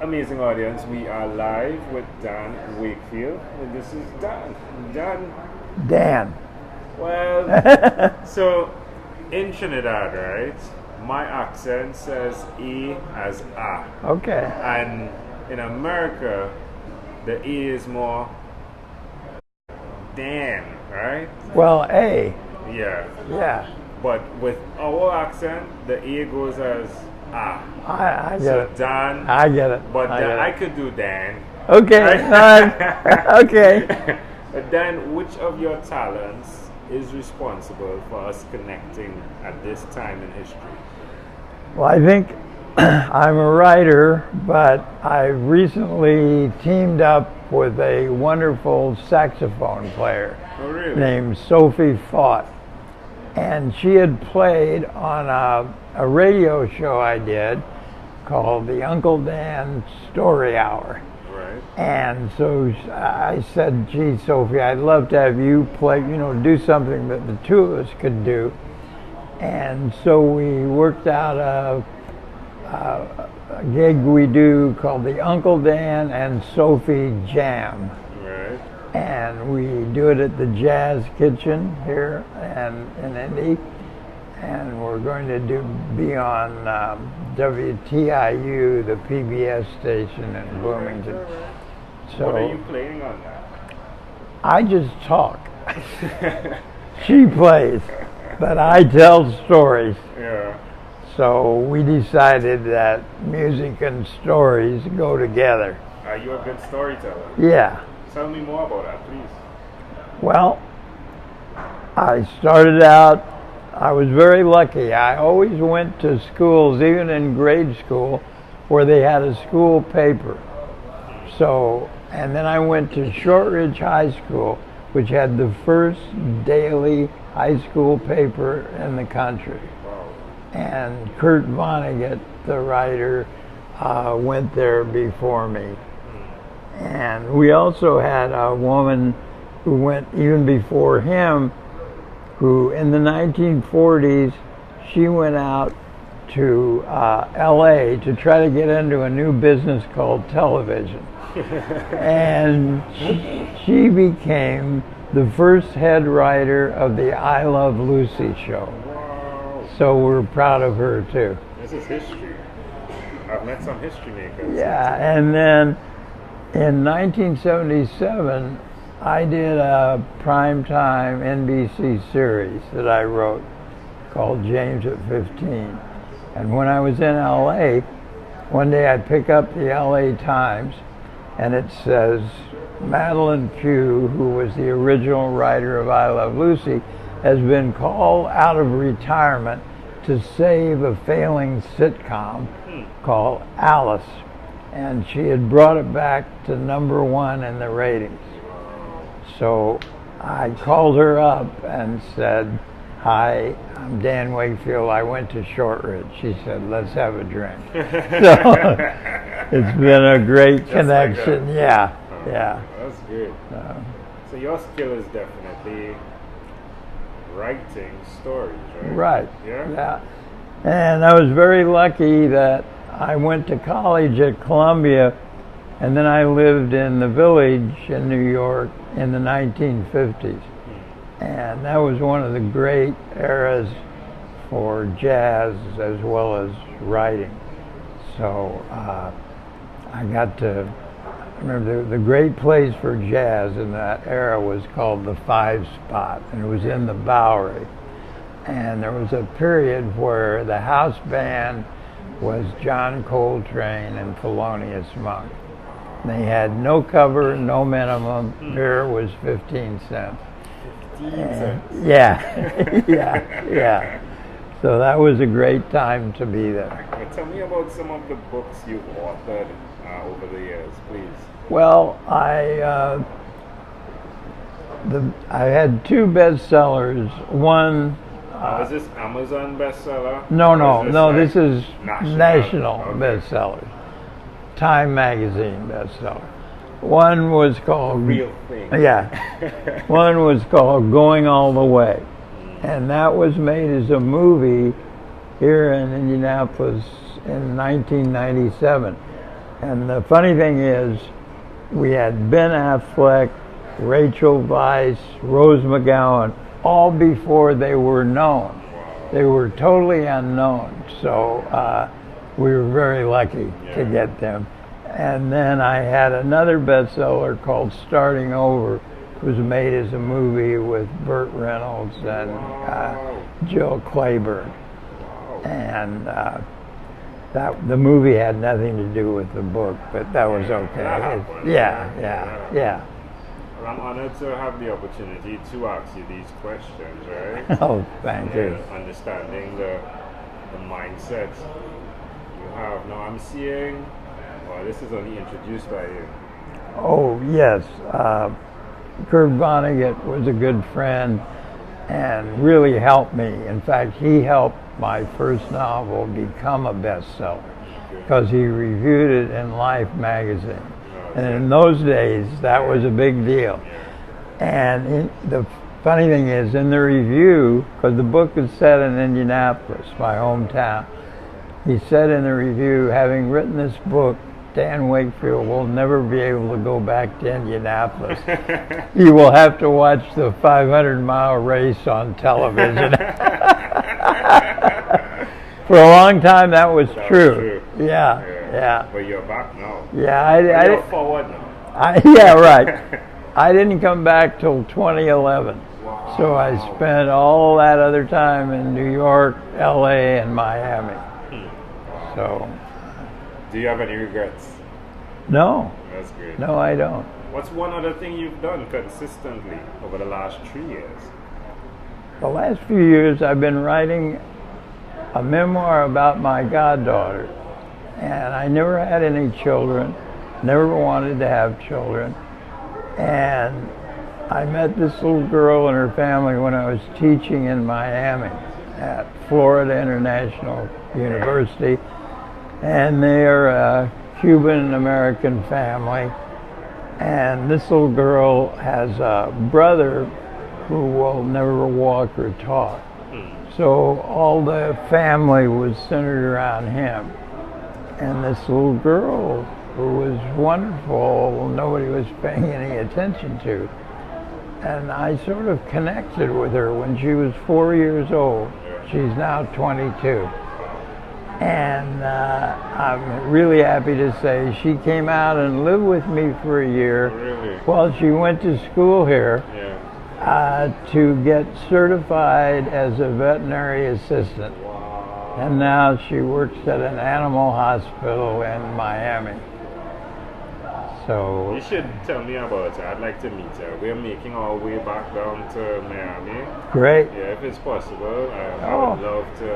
amazing audience. We are live with Dan Wakefield, and this is Dan. Dan. Well, so in Trinidad, right, my accent says E as A. Okay. And in America, the E is more Dan, right? Well, A. Yeah. Yeah. But with our accent, the E goes as A. I get So it. Dan. I get it. But I I could do Dan. Okay. Right? Okay. Dan, which of your talents is responsible for us connecting at this time in history? Well, I think I'm a writer, but I recently teamed up with a wonderful saxophone player named Sophie Fought. And she had played on a radio show I did called the Uncle Dan Story Hour. Right. And so I said, gee, Sophie, I'd love to have you play, do something that the two of us could do. And so we worked out a gig we do called the Uncle Dan and Sophie Jam. Right. And we do it at the Jazz Kitchen here and in Indy. And we're going to be on WTIU, the PBS station in Bloomington. So what are you playing on that? I just talk. She plays, but I tell stories. Yeah. So we decided that music and stories go together. Are you a good storyteller? Yeah. Tell me more about that, please. Well, I started out, I was very lucky. I always went to schools, even in grade school, where they had a school paper. So, and then I went to Shortridge High School, which had the first daily high school paper in the country. Wow. And Kurt Vonnegut, the writer, went there before me. And we also had a woman who went even before him, who in the 1940s, she went out to LA to try to get into a new business called television. And she became the first head writer of the I Love Lucy show. Wow. So we're proud of her too. This is history. I've met some history makers. Yeah, and then in 1977, I did a primetime NBC series that I wrote called James at 15. And when I was in LA, one day I pick up the LA Times and it says, Madeline Pugh, who was the original writer of I Love Lucy, has been called out of retirement to save a failing sitcom called Alice. And she had brought it back to #1 in the ratings. So I called her up and said, hi, I'm Dan Wakefield. I went to Shortridge. She said, let's have a drink. So it's been a great connection. Like yeah. Yeah. That's good. So your skill is definitely writing stories, right? Right. Yeah. And I was very lucky that I went to college at Columbia, and then I lived in the Village in New York in the 1950s. And that was one of the great eras for jazz as well as writing. So I remember the great place for jazz in that era was called the Five Spot, and it was in the Bowery. And there was a period where the house band was John Coltrane and Thelonious Monk. They had no cover, no minimum. Beer was 15 cents. 15 cents. Yeah. So that was a great time to be there. Tell me about some of the books you've authored over the years, please. Well, I had 2 bestsellers. One. Is this Amazon bestseller? No. This is national Okay. bestsellers. Time magazine bestseller. One was called Real thing. Yeah. One was called Going All the Way. And that was made as a movie here in Indianapolis in 1997. And the funny thing is, we had Ben Affleck, Rachel Weisz, Rose McGowan, all before they were known. They were totally unknown, so we were very lucky to get them. And then I had another bestseller called Starting Over. It was made as a movie with Burt Reynolds and Jill Clayburgh. And the movie had nothing to do with the book, but that was okay. Yeah. Well, I'm honored to have the opportunity to ask you these questions, right? Oh, thank you. Understanding the mindset you have. Now I'm seeing, well, this is only introduced by you. Oh, yes. Kurt Vonnegut was a good friend and really helped me. In fact, he helped my first novel become a bestseller because he reviewed it in Life magazine. And in those days, that was a big deal. And the funny thing is, in the review, because the book is set in Indianapolis, my hometown, he said in the review, having written this book, Dan Wakefield will never be able to go back to Indianapolis. He will have to watch the 500-mile race on television. For a long time, that was true. Yeah. But you're back now. Yeah, you're forward now. Yeah, right. I didn't come back till 2011. Wow. So I spent all that other time in New York, LA, and Miami. So. Do you have any regrets? No. That's great. No, I don't. What's one other thing you've done consistently over the last 3 years? The last few years, I've been writing a memoir about my goddaughter. And I never had any children, never wanted to have children. And I met this little girl and her family when I was teaching in Miami at Florida International University. And they're a Cuban-American family. And this little girl has a brother who will never walk or talk. So all the family was centered around him. And this little girl, who was wonderful, nobody was paying any attention to. And I sort of connected with her when she was 4 years old. She's now 22. And I'm really happy to say she came out and lived with me for a year while she went to school here to get certified as a veterinary assistant. And now she works at an animal hospital in Miami. So you should tell me about her. I'd like to meet her. We're making our way back down to Miami. Great. Yeah, if it's possible, I would love to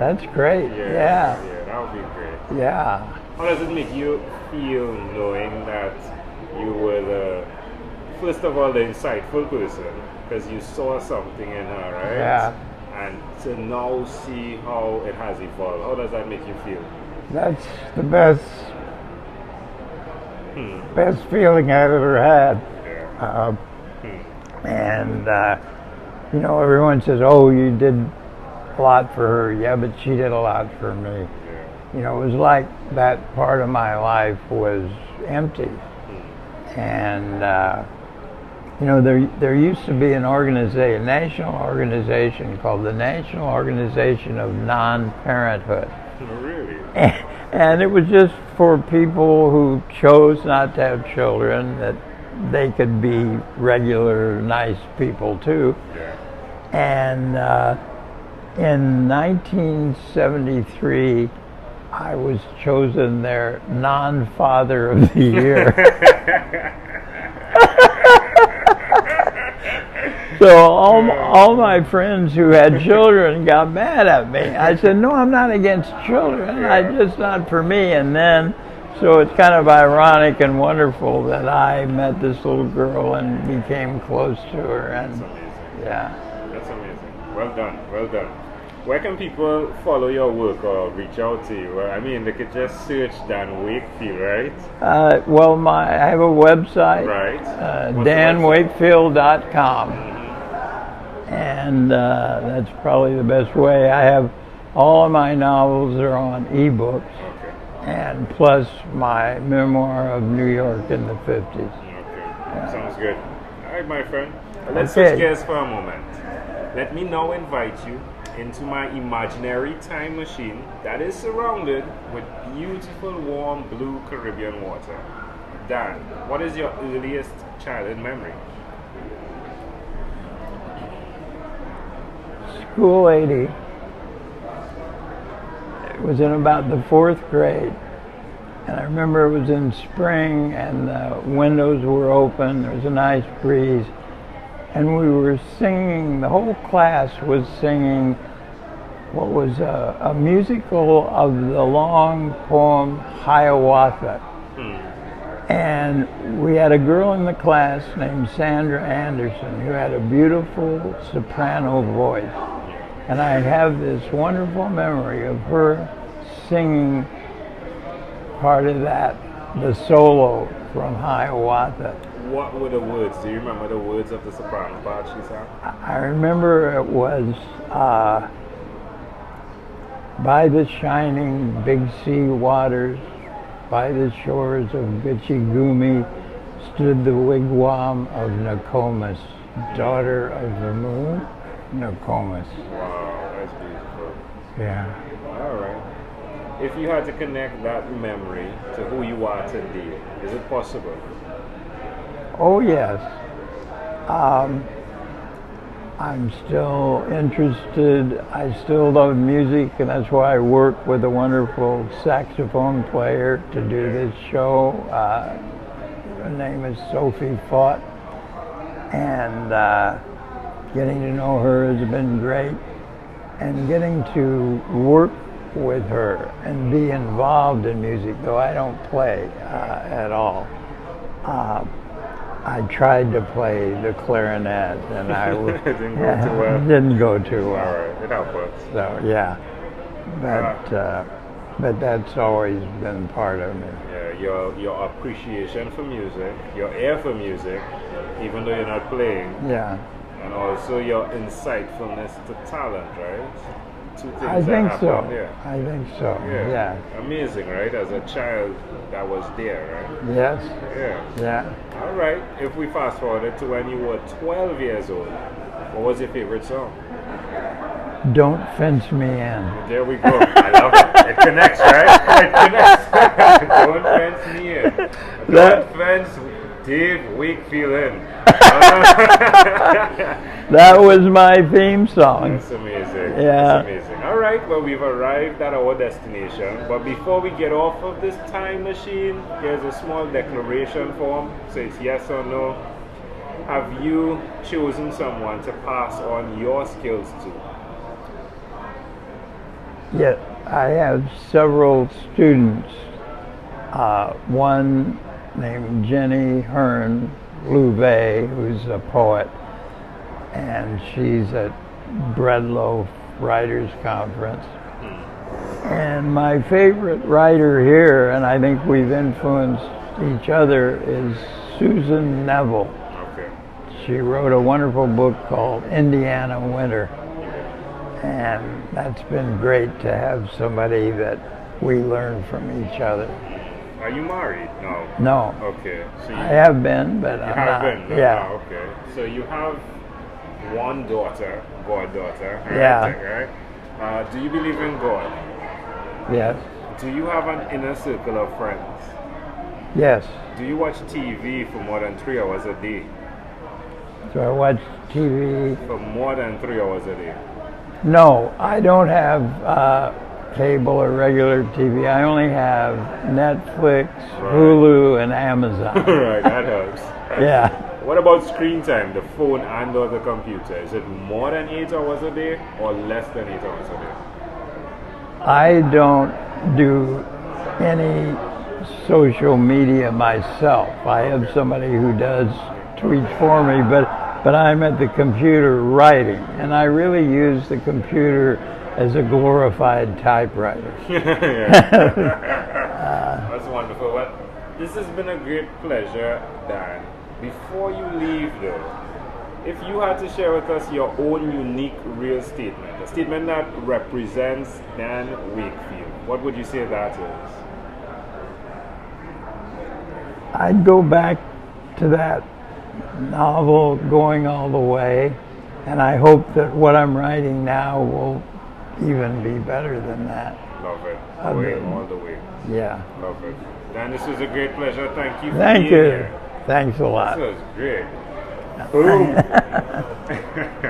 that's great. Yeah, that would be great. Yeah. How does it make you feel knowing that you were first of all the insightful person because you saw something in her, right? Yeah. And to now see how it has evolved, how does that make you feel? That's the best feeling I've ever had. And, everyone says, oh, you did a lot for her. Yeah, but she did a lot for me. It was like that part of my life was empty. And, there used to be a national organization called the National Organization of Non-Parenthood. Oh, really? And it was just for people who chose not to have children, that they could be regular, nice people too. Yeah. And in 1973, I was chosen their non-father of the year. So all my friends who had children got mad at me. I said, no, I'm not against children. Just not for me. And then, so it's kind of ironic and wonderful that I met this little girl and became close to her. And that's amazing. Yeah. That's amazing. Well done. Well done. Where can people follow your work or reach out to you? I mean, they could just search Dan Wakefield, right? Well, I have a website, right? danwakefield.com. And that's probably the best way. I have all of my novels are on ebooks, and plus my memoir of New York in the 50s. Okay, sounds good. All right, my friend. Let's switch gears for a moment. Let me now invite you into my imaginary time machine that is surrounded with beautiful, warm, blue Caribbean water. Dan, what is your earliest childhood memory? School 80. It was in about the 4th grade. And I remember it was in spring and the windows were open. There was a nice breeze. And we were singing, the whole class was singing what was a musical of the long poem Hiawatha. And we had a girl in the class named Sandra Anderson who had a beautiful soprano voice. And I have this wonderful memory of her singing part of that, the solo from Hiawatha. What were the words? Do you remember the words of the soprano part she sang? I remember it was, by the shining big sea waters, by the shores of Gitchigumi, stood the wigwam of Nokomis, daughter of the moon, Nokomis. Wow, that's beautiful. Yeah. All right. If you had to connect that memory to who you are today, is it possible? Oh, yes. I'm still interested. I still love music, and that's why I work with a wonderful saxophone player to do this show. Her name is Sophie Fott, and getting to know her has been great, and getting to work with her and be involved in music, though I don't play at all. I tried to play the clarinet, and I didn't go too well. Didn't go too well. All right, it helps. So yeah, but that's always been part of me. Yeah, your appreciation for music, your ear for music, even though you're not playing. Yeah. And also your insightfulness to talent, right? Two things I think so. There. I think so. Yeah. Amazing, right? As a child, that was there, right? Yes. Yeah. Yeah. All right. If we fast forward to when you were 12 years old, what was your favorite song? Don't Fence Me In. There we go. I love it. It connects, right? It connects. Don't fence me in. Don't fence Dave Wakefield in. That was my theme song. That's amazing. Yeah. That's amazing. All right, well, we've arrived at our destination. But before we get off of this time machine, here's a small declaration form. So it's yes or no. Have you chosen someone to pass on your skills to? Yeah, I have several students. One named Jenny Hearn Louvet, who's a poet, and she's at Breadloaf Writers Conference. And my favorite writer here, and I think we've influenced each other, is Susan Neville. Okay. She wrote a wonderful book called Indiana Winter. And that's been great to have somebody that we learn from each other. Are you married? No. No. Okay. So I have been, but you I'm have not. been? No, Yeah. no, okay. So you have one daughter, goddaughter. Yeah. Right? Do you believe in God? Yes. Do you have an inner circle of friends? Yes. Do you watch TV for more than 3 hours a day? So I watch TV. For more than 3 hours a day? No, I don't have cable or regular TV. I only have Netflix, Hulu, and Amazon. Right, that helps. Yeah. What about screen time, the phone and or the computer? Is it more than 8 hours a day or less than 8 hours a day? I don't do any social media myself. I have somebody who does tweets for me, but I'm at the computer writing, and I really use the computer as a glorified typewriter. That's wonderful. Well, this has been a great pleasure, Dan. Before you leave, though, if you had to share with us your own unique real statement, a statement that represents Dan Wakefield, what would you say that is? I'd go back to that novel, Going All the Way, and I hope that what I'm writing now will even be better than that. Love it. Going all the way. Yeah. Love it. Dan, this was a great pleasure. Thank you for Thank being you. here. Thanks a lot. This was great. Boom.